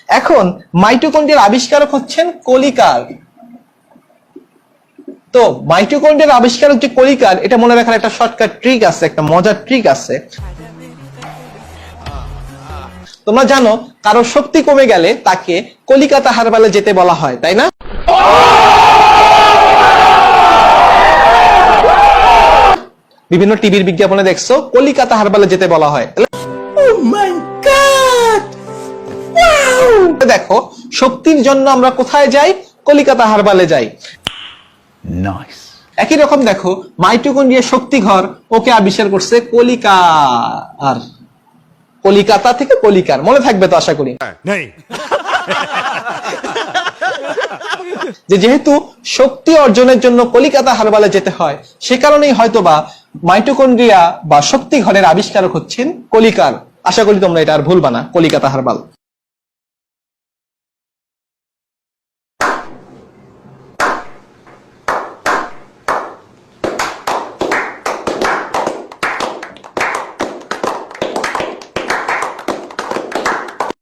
এখন মাইটোকন্ড্রিয়ার আবিষ্কারক হচ্ছেন কলিকার। তো মাইটোকন্ড্রিয়ার আবিষ্কারক যে কলিকার, এটা মনে রাখার একটা শর্টকাট ট্রিক আছে, একটা মজার ট্রিক আছে। তোমরা জানো কারো শক্তি কমে গেলে তাকে কলিকাতা হারবালে যেতে বলা হয়, তাই না? বিভিন্ন টিভির বিজ্ঞাপনে দেখছো কলিকাতা হারবালে যেতে বলা হয়। দেখো শক্তির জন্য আমরা কোথায় যাই? কলিকাতা হারবালে যাই। একই রকম দেখো মাইটোকন্ড্রিয়ার শক্তি ঘর ওকে আবিষ্কার করছে কলিকার। কলিকাতা থেকে কলিকার, মনে থাকবে তো আশা করি। যেহেতু শক্তি অর্জনের জন্য কলিকাতা হারবালে যেতে হয়, সে কারণেই হয়তোবা মাইটোকন্ড্রিয়া বা শক্তি ঘরের আবিষ্কারক হচ্ছেন কলিকার। আশা করি তোমরা এটা আর ভুলবা না, কলিকাতা হারবাল।